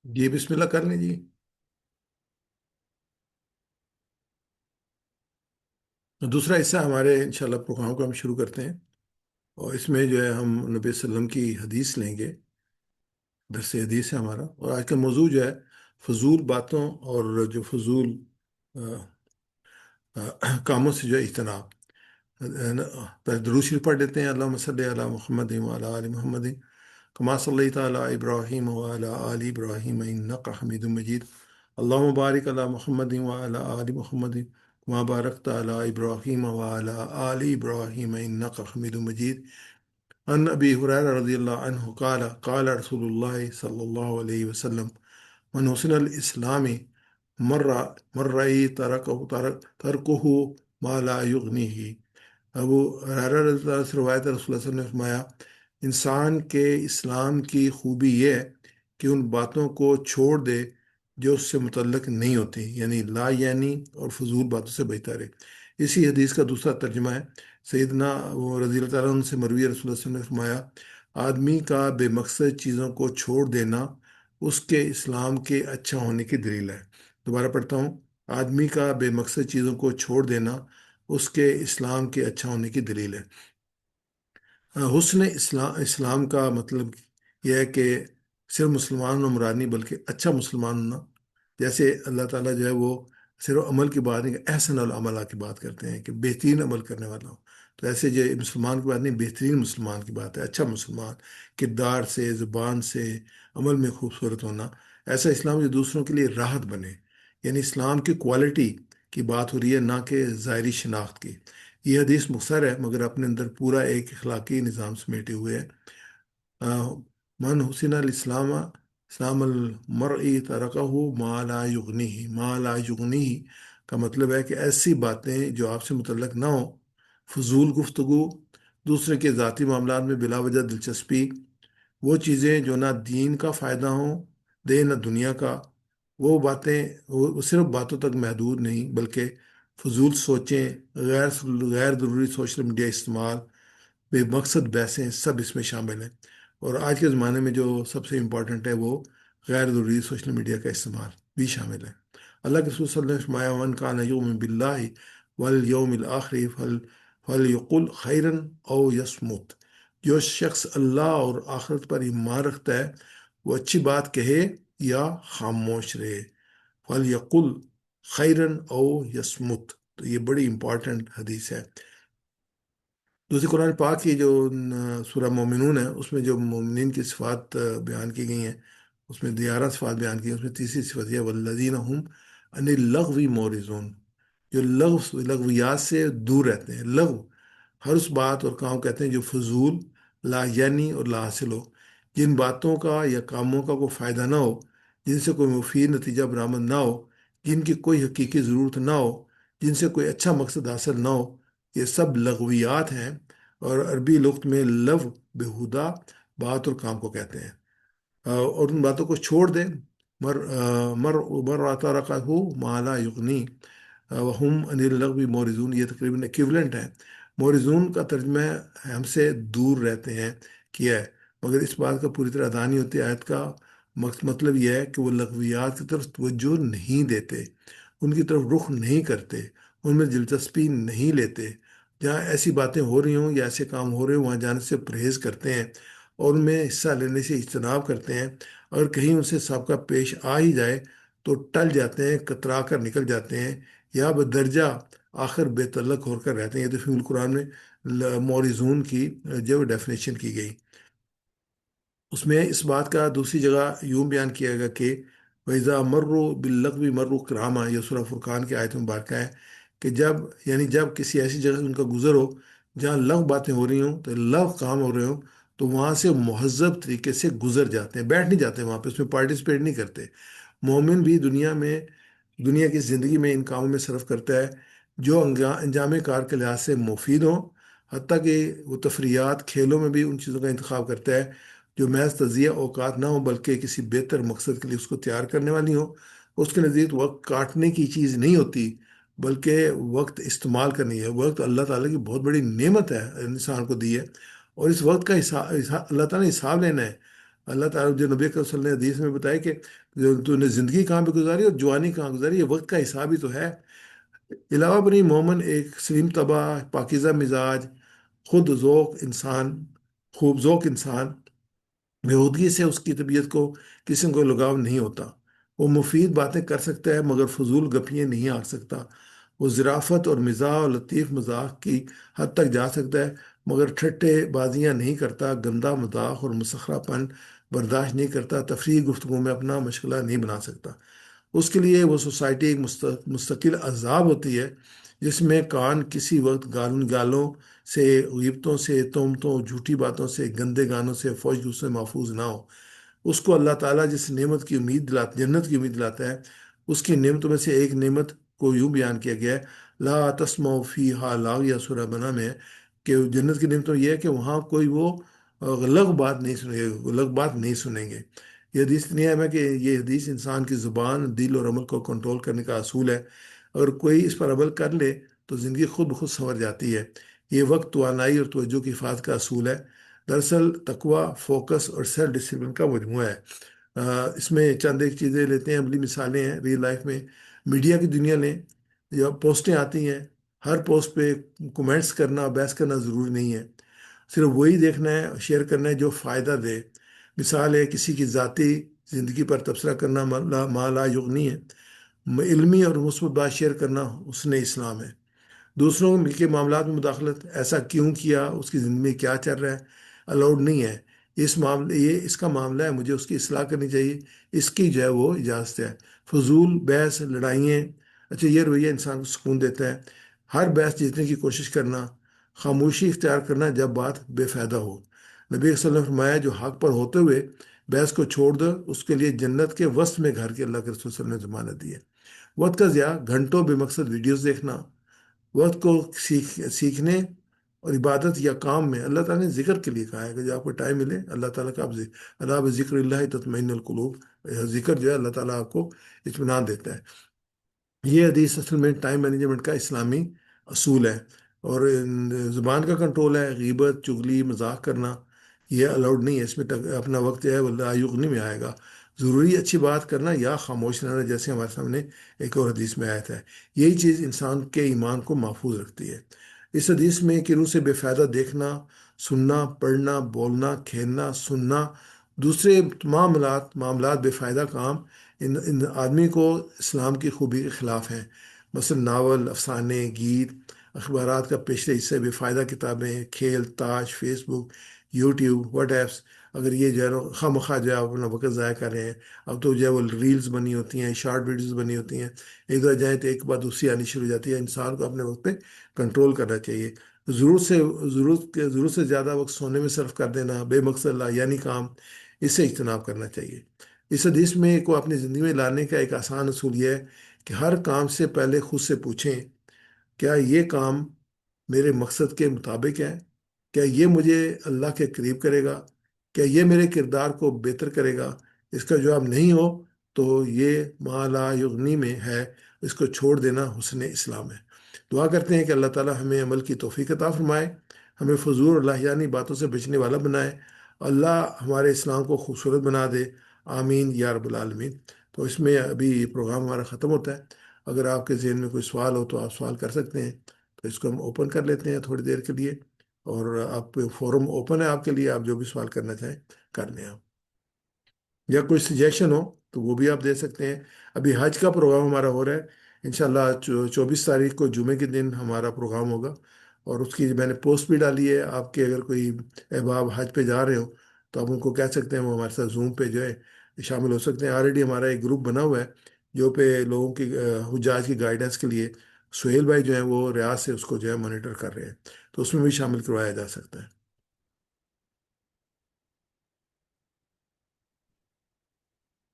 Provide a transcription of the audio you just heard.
जी बिस्मिल्लाह कर लें जी। तो दूसरा हिस्सा हमारे इंशाल्लाह प्रोग्राम को हम शुरू करते हैं। और इसमें जो है हम नबी वसल्लम की हदीस लेंगे। दरस हदीस है हमारा, और आज का मौजू जो है फजूल बातों और जो फजूल अ, कामों से जो है इज्तनाब। पहले दुरूद शरीफ पढ़ लेते हैं। अल्लाहुम्मा सल्लि अला मुहम्मद व अला आलि मुहम्मद कमा सल्लैता अला इब्राहीम व अला आलि इब्राहीम इन्नका हमीदुम मजीद। अल्लाहुम्मा बारिक अला मुहम्मद व अला आलि मुहम्मद कमा बारकता अला इब्राहीम व अला आलि इब्राहीम इन्नका हमीदुम मजीद। अन अबी हुरैरा रज़ियल्लाहु अन्हु क़ाल क़ाल रसूलुल्लाह सल्लल्लाहु अलैहि वसल्लम मन हुस्नल इस्लामी मर्रा मर्रई तरकुहु मा ला युगनीही। अबू हुरैरा रज़ियल्लाहु अन्हु से रवायत है, रसूलुल्लाह सल्लल्लाहु अलैहि वसल्लम ने फरमाया, इंसान के इस्लाम की खूबी यह है कि उन बातों को छोड़ दे जो उससे मुतल्लक नहीं होती, यानी ला यानी और फजूल बातों से बचता रहे। इसी हदीस का दूसरा तर्जुमा है। सैयदना वो रज़ी अल्लाह तआला अन्हु से मरवी है, रसूलुल्लाह सल्लल्लाहु अलैहि वसल्लम ने फरमाया, आदमी का बेमकसद चीज़ों को छोड़ देना उसके इस्लाम के अच्छा होने की दलील है। दोबारा पढ़ता हूँ। आदमी का बेमकसद चीज़ों को छोड़ देना उसके इस्लाम के अच्छा होने की दलील है। हुस्न इस्लाम इस्लाम का मतलब यह है कि सिर्फ मुसलमान होना मुराद नहीं, बल्कि अच्छा मुसलमान होना। जैसे अल्लाह ताला जो है वो सिर्फ अमल की बात नहीं, एहसन अल अमला की बात करते हैं कि बेहतरीन अमल करने वाला हो। तो ऐसे जो मुसलमान की बात नहीं, बेहतरीन मुसलमान की बात है, अच्छा मुसलमान, किरदार से, ज़ुबान से, अमल में खूबसूरत होना। ऐसा इस्लाम जो दूसरों के लिए राहत बने, यानी इस्लाम की क्वालिटी की बात हो रही है, ना कि ज़ाहरी शनाख्त की। ये हदीस मुख्तसर है मगर अपने अंदर पूरा एक अखलाकी निज़ाम समेटे हुए है। अ, मन हुसिन अल इस्लाम इस्लाम अल मरई तरकहु मा ला युगनीही का मतलब है कि ऐसी बातें जो आपसे मुतल्लक ना हो, फजूल गुफ्तगू, दूसरे के ज़ाती मामलात में बिला वजह दिलचस्पी, वो चीज़ें जो ना दीन का फ़ायदा हो दे ना दुनिया का, वो बातें वो सिर्फ बातों तक महदूद नहीं, बल्कि फजूल सोचें, गैर गैर ज़रूरी सोशल मीडिया इस्तेमाल, बेमकसद बहसें, सब इसमें शामिल हैं। और आज के ज़माने में जो सबसे इम्पोर्टेंट है वो गैर ज़रूरी सोशल मीडिया का इस्तेमाल भी शामिल है। अल्लाह के रसूल सल्लल्लाहु अलैहि वसल्लम ने फरमाया, मन कान युमिन बिल्लाहि वल यौमिल आखिर फल यकुल खैरन औ यसमुत। जो शख्स अल्लाह और आखिरत पर ईमान रखता है वो अच्छी बात कहे या खामोश रहे। फल यकुल खैरन औ यसमुत। तो ये बड़ी इंपॉर्टेंट हदीस है। दूसरी कुरान पाक की जो सूरह मोमिनून है उसमें जो मोमिनीन की सिफात बयान की गई हैं, उसमें 11 सिफात बयान की हैं। उसमें तीसरी सिफत यह वल्लज़ीन हुम अनिल लग़वी मोरिज़ून, जो लग़वियात से दूर रहते हैं। लग़व हर उस बात और काम कहते हैं जो फजूल, ला यानी और ला हासिल हो, जिन बातों का या कामों का कोई फ़ायदा ना हो, जिनसे कोई मुफीद नतीजा बरामद ना हो, जिनकी कोई हकीकी ज़रूरत ना हो, जिनसे कोई अच्छा मकसद हासिल ना हो, ये सब लघवियात हैं। और अरबी लुग़त में लव बेहुदा बात और काम को कहते हैं। और उन बातों को छोड़ दे। मर आता रखा हो माला युगनी हम अनिल लग़वी मोरिजून, ये तकरीबन इक्विवेलेंट है। मोरिजून का तर्जमा है हमसे दूर रहते हैं किया है, मगर इस बात का पूरी तरह अदा नहीं होती। आयत का मतलब यह है कि वो लघवियात की तरफ तवज्जो नहीं देते, उनकी तरफ रुख नहीं करते, उनमें दिलचस्पी नहीं लेते। जहाँ ऐसी बातें हो रही हों या ऐसे काम हो रहे हों वहाँ जाने से परहेज़ करते हैं और उनमें हिस्सा लेने से इज्तनाब करते हैं। अगर कहीं उनसे सबका पेश आ ही जाए तो टल जाते हैं, कतरा कर निकल जाते हैं, या बदरजा आखिर बेतलक होकर रहते हैं। ये तो फिल्म कुरान में मोरिजून की जो डेफिनेशन की गई, उसमें इस बात का दूसरी जगह यूं बयान किया गया कि वैज़ा मर्रो बिल्लग़वी मर्रो किरामा। ये सूरह फुरकान की आयत मुबारक है कि जब यानी जब किसी ऐसी जगह से उनका गुजर हो जहाँ लव बातें हो रही हों, तो लव काम हो रहे हों, तो वहाँ से महज़ब तरीके से गुजर जाते हैं, बैठ नहीं जाते वहाँ पे, उसमें पार्टिसिपेट नहीं करते। मोमिन भी दुनिया की ज़िंदगी में इन कामों में सरफ करता है जो अंजाम कार के लिहाज से मुफीद हों। हत्ता कि वो तफरियात खेलों में भी उन चीज़ों का इंतखाब करता है जो महज तजिया औकात ना हो, बल्कि किसी बेहतर मकसद के लिए उसको तैयार करने वाली हो। उसके नज़दीक वक्त काटने की चीज़ नहीं होती, बल्कि वक्त इस्तेमाल करनी है। वक्त अल्लाह ताला की बहुत बड़ी नेमत है, इंसान को दी है, और इस वक्त का हिसाब अल्लाह ताला ने हिसाब लेना है। اللہ تعالیٰ جو نبی کریم صلی اللہ علیہ وسلم نے حدیث میں بتایا کہ جو تو نے زندگی کہاں پہ گزاری اور جوانی کہاں گزاری، یہ وقت کا حساب ہی تو ہے۔ علاوہ بنی مومن ایک سلیم طبع، پاکیزہ مزاج، خود ذوق انسان، خوب ذوق انسان، یہودی سے اس کی طبیعت کو کسی کو لگاؤ نہیں ہوتا۔ وہ مفید باتیں کر سکتا ہے مگر فضول گپیاں نہیں آکھ سکتا۔ وہ ظرافت اور مزاح اور لطیف مذاق کی حد تک جا سکتا ہے مگر ٹھٹے بازیاں نہیں کرتا، گندا مذاق اور مسخرہ پن برداشت نہیں کرتا، تفریح گفتگو میں اپنا مشغلہ نہیں بنا سکتا۔ اس کے لیے وہ سوسائٹی ایک مستقل عذاب ہوتی ہے جس میں کان کسی وقت گالوں سے، غیبتوں سے، تہمتوں، جھوٹی باتوں سے، گندے گانوں سے، فوج سے محفوظ نہ ہو۔ اس کو اللہ تعالیٰ جس نعمت کی امید دلاتا، جنت کی امید دلاتا ہے، اس کی نعمتوں میں سے ایک نعمت کو یوں بیان کیا گیا ہے، لا تسمعوا فیہا لاغیہ، سورہ بنا میں ہے کہ جنت کی نعمتوں یہ ہے کہ وہاں کوئی وہ لغو بات نہیں سنیں گے، لغو بات نہیں سنیں گے۔ یہ حدیث اتنی اہم ہے کہ یہ حدیث انسان کی زبان، دل اور عمل کو کنٹرول کرنے کا اصول ہے۔ اگر کوئی اس پر عمل کر لے تو زندگی خود بخود سنور جاتی ہے۔ یہ وقت، توانائی اور توجہ کی حفاظت کا اصول ہے۔ دراصل تقوی فوکس اور سیلف ڈسپلن کا مجموعہ ہے۔ اس میں چند ایک چیزیں لیتے ہیں، عملی مثالیں ہیں ریئل لائف میں۔ میڈیا کی دنیا لیں، یا پوسٹیں آتی ہیں، ہر پوسٹ پہ کومنٹس کرنا، بحث کرنا ضروری نہیں ہے، صرف وہی دیکھنا ہے، شیئر کرنا ہے جو فائدہ دے۔ مثال ہے کسی کی ذاتی زندگی پر تبصرہ کرنا ما لا یغنی ہے، علمی اور مثبت بات شیئر کرنا حسن اسلام ہے۔ دوسروں کے معاملات میں مداخلت، ایسا کیوں کیا، اس کی زندگی میں کیا چل رہا ہے، الاؤڈ نہیں ہے۔ یہ اس کا معاملہ ہے، مجھے اس کی اصلاح کرنی چاہیے، اس کی جو ہے وہ اجازت ہے۔ فضول بحث، لڑائیاں، اچھا یہ رویہ انسان کو سکون دیتا ہے۔ ہر بحث جیتنے کی کوشش کرنا، خاموشی اختیار کرنا جب بات بے فائدہ ہو۔ نبی صلی اللہ علیہ وسلم نے فرمایا جو حق پر ہوتے ہوئے بحث کو چھوڑ دو، اس کے لیے جنت کے وسط میں گھر کے اللہ کے رسول صلی اللہ علیہ وسلم نے ضمانت دی ہے۔ وقت کا ضیاع، گھنٹوں بے مقصد ویڈیوز دیکھنا، وقت کو سیکھنے اور عبادت یا کام میں، اللہ تعالیٰ نے ذکر کے لیے کہا ہے کہ جو آپ کو ٹائم ملے اللہ تعالیٰ کا، آپ اللہ بذکر اللہ تطمئن القلوب، ذکر جو ہے اللہ تعالیٰ آپ کو اطمینان دیتا ہے۔ یہ حدیث اصل میں ٹائم مینجمنٹ کا اسلامی اصول ہے۔ اور زبان کا کنٹرول ہے، غیبت، چغلی، مذاق کرنا یہ الاؤڈ نہیں ہے، اس میں اپنا وقت جو ہے وہ لا یغنی میں آئے گا۔ ضروری اچھی بات کرنا یا خاموش رہنا، جیسے ہمارے سامنے ایک اور حدیث میں آیا تھا، یہی چیز انسان کے ایمان کو محفوظ رکھتی ہے۔ اس حدیث میں کہ روح سے بے فائدہ دیکھنا، سننا، پڑھنا، بولنا، کھیلنا، سننا، دوسرے تمام معاملات بے فائدہ کام، ان آدمی کو اسلام کی خوبی کے خلاف ہیں۔ مثلا ناول، افسانے، گیت، اخبارات کا پیشرے حصے، بے فائدہ کتابیں، کھیل تاش، فیس بک، یوٹیوب، واٹ ایپس، اگر یہ جو ہے خواہ مخواہ جو ہے آپ اپنا وقت ضائع کر رہے ہیں۔ اب تو جو ہے وہ ریلز بنی ہوتی ہیں، شارٹ ویڈیوز بنی ہوتی ہیں، ایک دفعہ جائیں تو ایک بعد دوسری آنی شروع ہو جاتی ہے۔ انسان کو اپنے وقت پہ کنٹرول کرنا چاہیے۔ ضرورت سے زیادہ وقت سونے میں صرف کر دینا، بے مقصد یعنی کام، اس سے اجتناب کرنا چاہیے۔ اس حدیث میں کو اپنی زندگی میں لانے کا ایک آسان اصول یہ ہے کہ ہر کام سے پہلے خود سے پوچھیں، کیا یہ کام میرے مقصد کے مطابق ہے؟ کیا یہ مجھے اللہ کے قریب کرے گا؟ کیا یہ میرے کردار کو بہتر کرے گا؟ اس کا جواب نہیں ہو تو یہ ما لا یغنی میں ہے، اس کو چھوڑ دینا حسن اسلام ہے۔ دعا کرتے ہیں کہ اللہ تعالی ہمیں عمل کی توفیق عطا فرمائے، ہمیں فضول اور لاہیانی باتوں سے بچنے والا بنائے، اللہ ہمارے اسلام کو خوبصورت بنا دے، آمین یا رب العالمین۔ تو اس میں ابھی یہ پروگرام ہمارا ختم ہوتا ہے۔ اگر آپ کے ذہن میں کوئی سوال ہو تو آپ سوال کر سکتے ہیں، تو اس کو ہم اوپن کر لیتے ہیں تھوڑی دیر کے لیے، اور آپ فورم اوپن ہے آپ کے لیے، آپ جو بھی سوال کرنا چاہیں کر لیں آپ، یا کوئی سجیشن ہو تو وہ بھی آپ دے سکتے ہیں۔ ابھی حج کا پروگرام ہمارا ہو رہا ہے، انشاءاللہ 24 تاریخ کو جمعے کے دن ہمارا پروگرام ہوگا، اور اس کی میں نے پوسٹ بھی ڈالی ہے۔ آپ کے اگر کوئی احباب حج پہ جا رہے ہو تو آپ ان کو کہہ سکتے ہیں وہ ہمارے ساتھ زوم پہ جو ہے شامل ہو سکتے ہیں۔ آلریڈی ہمارا ایک گروپ بنا ہوا ہے جو پہ لوگوں کی حجاج کی گائیڈنس کے لیے سہیل بھائی جو ہیں وہ ریاض سے اس کو جو ہے مانیٹر کر رہے ہیں، تو اس میں بھی شامل کروایا جا سکتا ہے۔